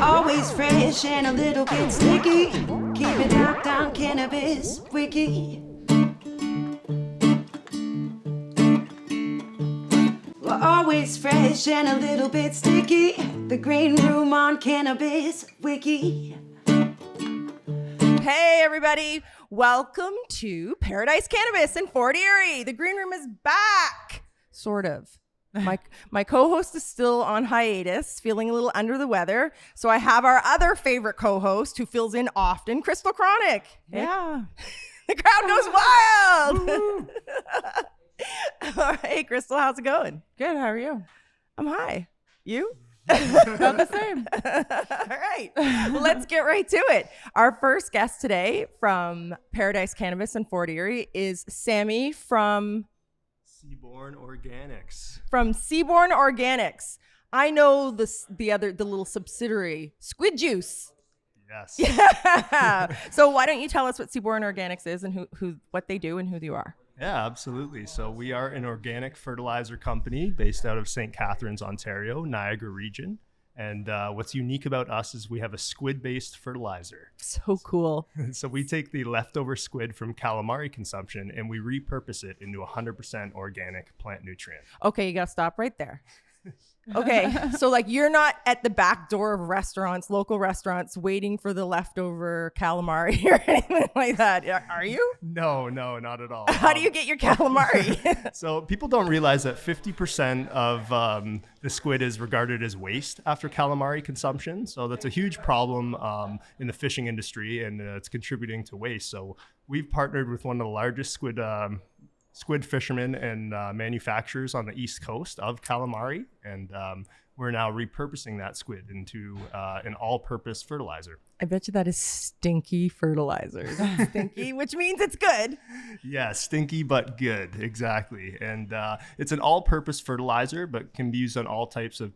Always fresh and a little bit sticky. Keep it locked on Cannabis Wiki. We're always fresh and a little bit sticky. The green room on Cannabis Wiki. Hey everybody, welcome to Paradise Cannabis in Fort Erie. The green room is back, sort of. My co-host is still on hiatus, feeling a little under the weather. So I have our other favorite co-host who fills in often, Crystal Chronic. Yeah. The crowd goes wild. All right, Crystal, how's it going? Good. How are you? I'm high. You? About the same. All right, well, let's get right to it. Our first guest today from Paradise Cannabis in Fort Erie is Sammy from Seaborn Organics. From Seaborn Organics. I know the little subsidiary, Squid Juice. Yes. Yeah. So why don't you tell us what Seaborn Organics is and what they do and who you are? Yeah, absolutely. So we are an organic fertilizer company based out of St. Catharines, Ontario, Niagara region. And what's unique about us is we have a squid-based fertilizer. So cool. So we take the leftover squid from calamari consumption and we repurpose it into 100% organic plant nutrient. Okay, you got to stop right there. Okay, so like you're not at the back door of restaurants, local restaurants, waiting for the leftover calamari or anything like that. Are you? No, not at all. How do you get your calamari? So people don't realize that 50% of the squid is regarded as waste after calamari consumption. So that's a huge problem in the fishing industry, and it's contributing to waste. So we've partnered with one of the largest squid fishermen and manufacturers on the East Coast of calamari, and we're now repurposing that squid into an all-purpose fertilizer. I bet you that is stinky fertilizer. Stinky, which means it's good. Yeah, stinky but good, exactly. And it's an all-purpose fertilizer, but can be used on all types of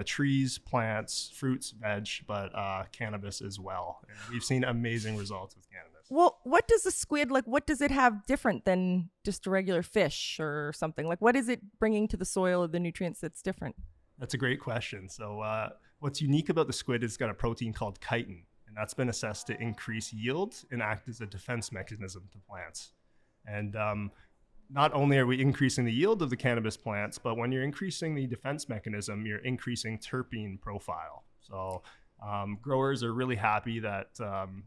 trees, plants, fruits, veg, but cannabis as well. And we've seen amazing results with cannabis. Well, what does the squid, what does it have different than just a regular fish or something? Like, what is it bringing to the soil of the nutrients that's different? That's a great question. So what's unique about the squid is it's got a protein called chitin, and that's been assessed to increase yield and act as a defense mechanism to plants. And not only are we increasing the yield of the cannabis plants, but when you're increasing the defense mechanism, you're increasing terpene profile. So growers are really happy that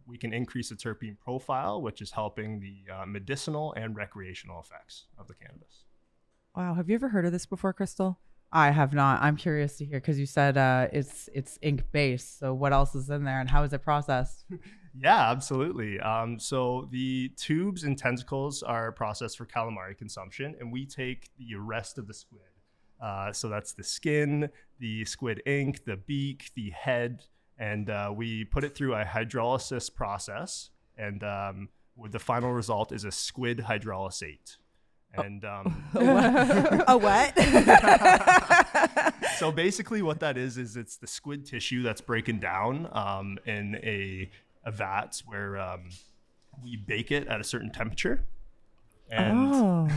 we can increase the terpene profile, which is helping the medicinal and recreational effects of the cannabis. Wow. Have you ever heard of this before, Crystal? I have not. I'm curious to hear because you said it's ink based. So what else is in there and how is it processed? Yeah, absolutely. So the tubes and tentacles are processed for calamari consumption, and we take the rest of the squid. So that's the skin, the squid ink, the beak, the head, and we put it through a hydrolysis process. And the final result is a squid hydrolysate. And A what? So basically what that is it's the squid tissue that's breaking down in a vat where we bake it at a certain temperature. And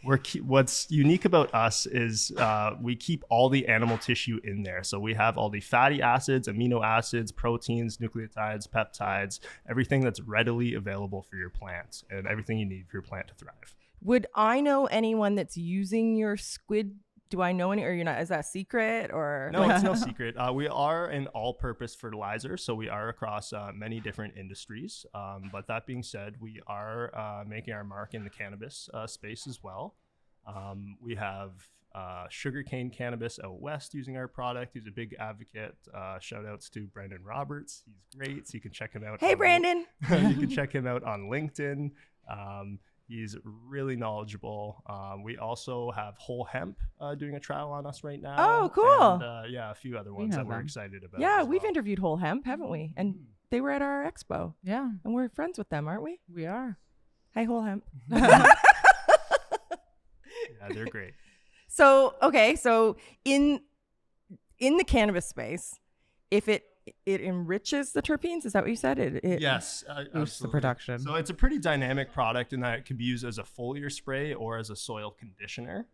what's unique about us is we keep all the animal tissue in there. So we have all the fatty acids, amino acids, proteins, nucleotides, peptides, everything that's readily available for your plant and everything you need for your plant to thrive. Would I know anyone that's using your squid? Do I know any, or you're not? Is that a secret or? No, it's no secret. We are an all-purpose fertilizer, so we are across many different industries. But that being said, we are making our mark in the cannabis space as well. We have sugarcane cannabis out west using our product. He's a big advocate. Shout outs to Brandon Roberts. He's great. So you can check him out. Hey, Brandon. You can check him out on LinkedIn. He's really knowledgeable. We also have Whole Hemp doing a trial on us right now. Oh, cool. And, yeah, a few other ones that we're excited about. Yeah, as we've well. interviewed Whole Hemp, haven't we? And they were at our expo. Yeah, And we're friends with them, aren't we? we are. Hi, Whole Hemp. Yeah, they're great. So, okay. So in the cannabis space, if it enriches the terpenes, is that what you said? It Yes, boosts the absolutely. production. So it's a pretty dynamic product in that it can be used as a foliar spray or as a soil conditioner.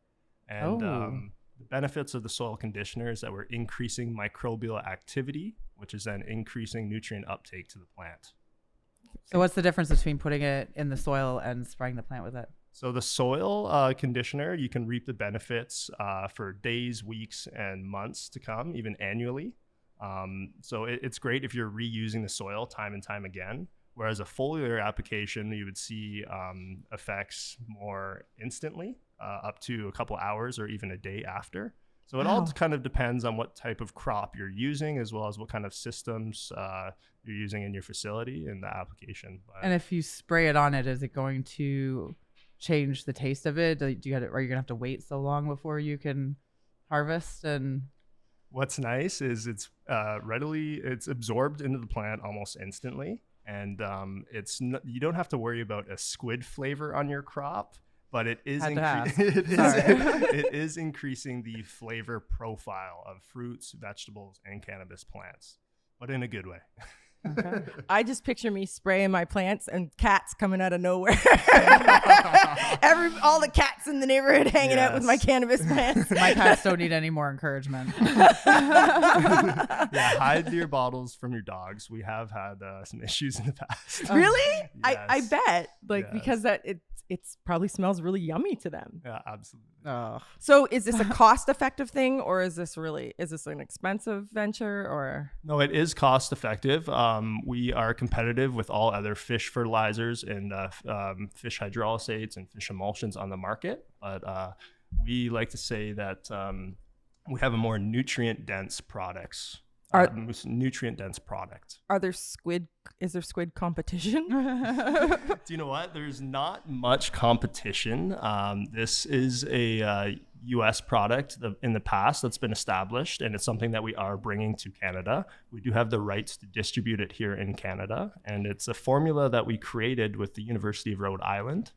And The benefits of the soil conditioner is that we're increasing microbial activity, which is then increasing nutrient uptake to the plant. So what's the difference between putting it in the soil and spraying the plant with it? So the soil conditioner, you can reap the benefits for days, weeks, and months to come, even annually. So it's great if you're reusing the soil time and time again. Whereas a foliar application, you would see effects more instantly, up to a couple hours or even a day after. So it all kind of depends on what type of crop you're using, as well as what kind of systems you're using in your facility in the application. But And if you spray it on it, is it going to change the taste of it? Are you gonna have to wait so long before you can harvest? And what's nice is it's absorbed into the plant almost instantly, and you don't have to worry about a squid flavor on your crop, but it is it is increasing the flavor profile of fruits, vegetables, and cannabis plants, but in a good way. okay. I just picture me spraying my plants and cats coming out of nowhere. All the cats in the neighborhood hanging out with my cannabis plants. My cats don't need any more encouragement. Yeah, hide your bottles from your dogs. We have had some issues in the past. Really? Yes. I bet. Yes. Because that it's probably smells really yummy to them. Yeah, absolutely. Oh. So is this a cost-effective thing, or is this an expensive venture, or? No, it is cost effective. We are competitive with all other fish fertilizers and fish hydrolysates and fish emulsions on the market. But we like to say that we have a more nutrient-dense products. Nutrient-dense product. Is there squid competition? Do you know what? There's not much competition. This is a U.S. product in the past that's been established, and it's something that we are bringing to Canada. We do have the rights to distribute it here in Canada, and it's a formula that we created with the University of Rhode Island.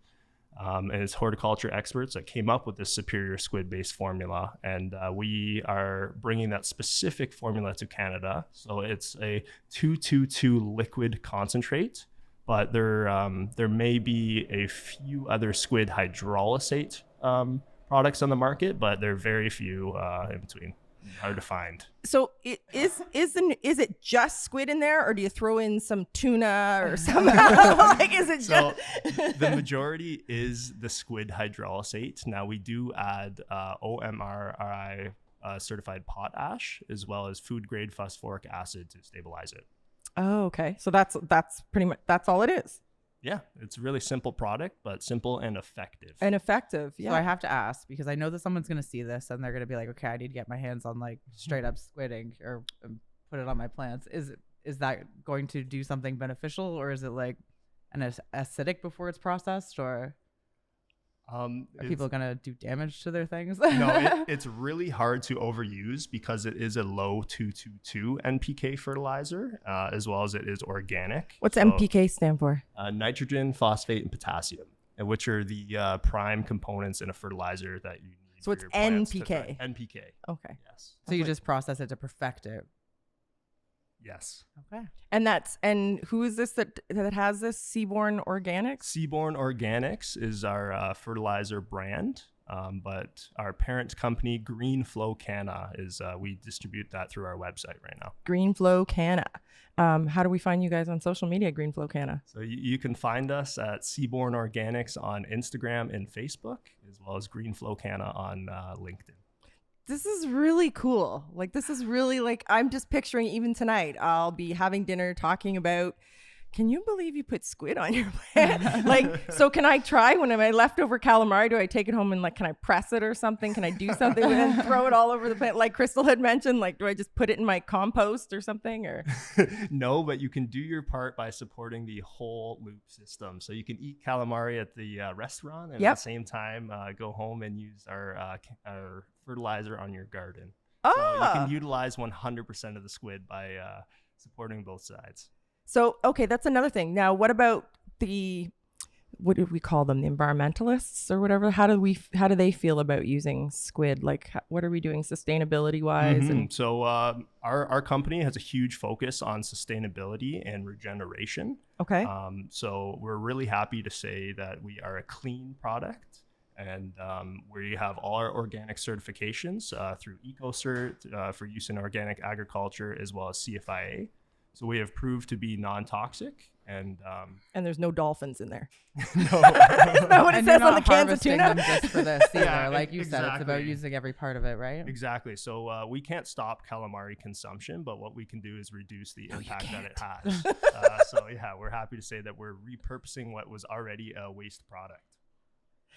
And it's horticulture experts that came up with this superior squid-based formula, and we are bringing that specific formula to Canada. So it's a 222 liquid concentrate, but there may be a few other squid hydrolysate products on the market, but there are very few in between. Hard to find. So is it just squid in there, or do you throw in some tuna or something? Is it So just the majority is the squid hydrolysate. Now we do add OMRI certified potash, as well as food grade phosphoric acid to stabilize it. Oh, okay. So that's pretty much all it is. Yeah, it's a really simple product, but simple and effective. Yeah. So I have to ask, because I know that someone's going to see this and they're going to be like, okay, I need to get my hands on like straight up squid ink or put it on my plants. Is that going to do something beneficial, or is it like an acidic before it's processed, or are people going to do damage to their things? No, it's really hard to overuse because it is a low 222 NPK fertilizer, as well as it is organic. What's NPK stand for? Nitrogen, phosphate, and potassium, which are the prime components in a fertilizer that you need. So for it's your plants to NPK. thrive. NPK. Okay. Yes. So you just process it to perfect it. Yes. Okay. And who is this that has this? Seaborn Organics? Seaborn Organics is our fertilizer brand, but our parent company, GreenFlow Canna, is we distribute that through our website right now. GreenFlow Canna. How do we find you guys on social media, GreenFlow Canna? So you can find us at Seaborn Organics on Instagram and Facebook, as well as GreenFlow Canna on LinkedIn. This is really cool. Like, this is really like, I'm just picturing even tonight, I'll be having dinner talking about, can you believe you put squid on your plant? Like, so can I try when I leftover calamari? Do I take it home and like, can I press it or something? Can I do something with it and throw it all over the plant? Like Crystal had mentioned, like, do I just put it in my compost or something, or? No, but you can do your part by supporting the whole loop system. So you can eat calamari at the restaurant and at the same time go home and use our fertilizer on your garden. So you can utilize 100% of the squid by supporting both sides. So, okay, that's another thing. Now, what about what do we call them? The environmentalists or whatever? How do they feel about using squid? Like, what are we doing sustainability wise? And so our company has a huge focus on sustainability and regeneration. Okay. So we're really happy to say that we are a clean product, And we have all our organic certifications through EcoCert for use in organic agriculture, as well as CFIA. So we have proved to be non-toxic. And there's no dolphins in there. no. Is that what it And says you're on the not cans of harvesting tuna? them just for this either. Yeah, Like you said, it's about exactly. using every part of it, right? Exactly. So we can't stop calamari consumption, but what we can do is reduce the impact that it has. So yeah, we're happy to say that we're repurposing what was already a waste product.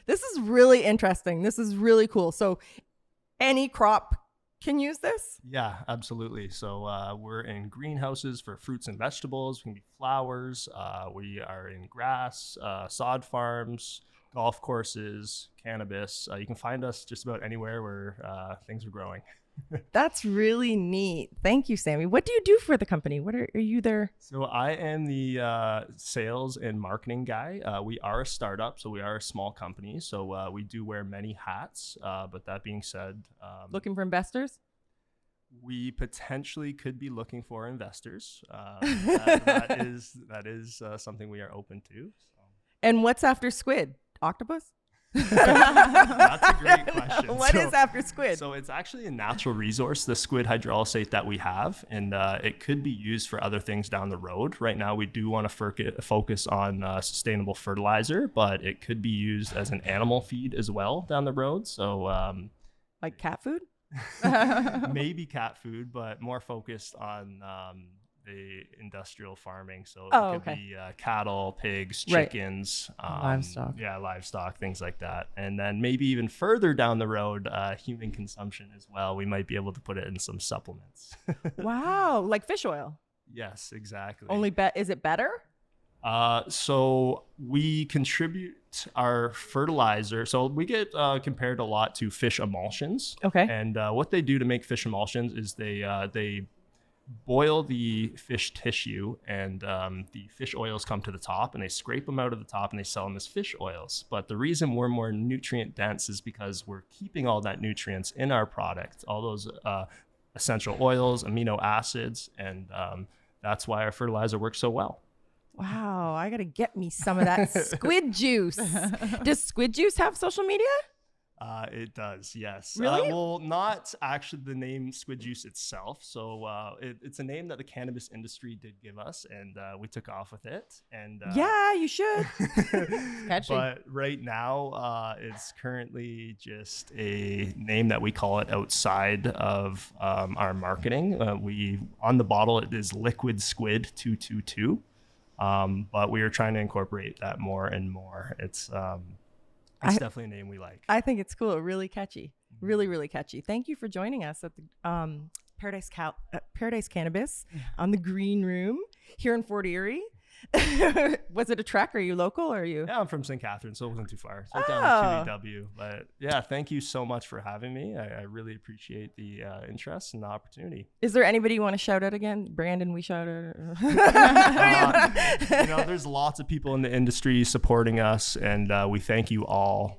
This is really interesting. This is really cool. So any crop can use this? Yeah, absolutely. So we're in greenhouses for fruits and vegetables. We can be flowers. We are in grass, sod farms, golf courses, cannabis. You can find us just about anywhere where things are growing. That's really neat. Thank you, Sammy. What do you do for the company? What are you there? So I am the sales and marketing guy. We are a startup, so we are a small company. So we do wear many hats. But that being said, Looking for investors? we potentially could be looking for investors. That is something we are open to. So. And what's after squid? Octopus? That's a great question. What is after squid? So it's actually a natural resource, the squid hydrolysate that we have, and it could be used for other things down the road. Right now, we do want to focus on sustainable fertilizer, but it could be used as an animal feed as well down the road. So Like cat food? maybe cat food, but more focused on the industrial farming. So Oh, it could okay. be cattle, pigs, Right. chickens, Livestock. Yeah, livestock, things like that. And then maybe even further down the road, human consumption as well. We might be able to put it in some supplements. Wow, like fish oil. Yes, exactly. Is it better? So we contribute our fertilizer. So we get compared a lot to fish emulsions. Okay. And what they do to make fish emulsions is they boil the fish tissue, and the fish oils come to the top, and they scrape them out of the top, and they sell them as fish oils. But the reason we're more nutrient dense is because we're keeping all that nutrients in our product, all those essential oils, amino acids, and that's why our fertilizer works so well. Wow, I gotta get me some of that squid juice. Does squid juice have social media? It does, yes. Really? Well, not actually the name Squid Juice itself. So it's a name that the cannabis industry did give us, and we took off with it. And Yeah, you should. Catchy. But right now, it's currently just a name that we call it outside of our marketing. On the bottle, it is Liquid Squid 222. But we are trying to incorporate that more and more. It's definitely a name we like. I think it's cool. Really catchy. Really, really catchy. Thank you for joining us at the Paradise Cannabis on the Green Room here in Fort Erie. Was it a trek? Are you local or are you? Yeah, I'm from St. Catharines, so it wasn't too far. It's right down to QEW. But yeah, thank you so much for having me. I really appreciate the interest and the opportunity. Is there anybody you want to shout out again? Brandon, we shout out. There's lots of people in the industry supporting us, and we thank you all.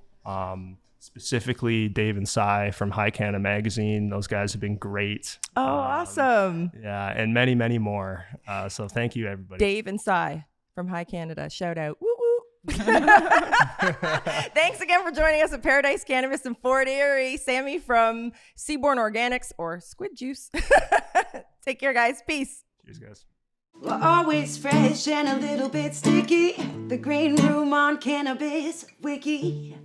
Specifically Dave and Cy from High Canna Magazine. Those guys have been great. Oh, awesome. Yeah, and many, many more. So thank you, everybody. Dave and Cy from High Canada. Shout out. Woo woo. Thanks again for joining us at Paradise Cannabis in Fort Erie. Sammy from Seaborn Organics or Squid Juice. Take care, guys. Peace. Cheers, guys. We're always fresh and a little bit sticky. The Green Room on Cannabis Wiki.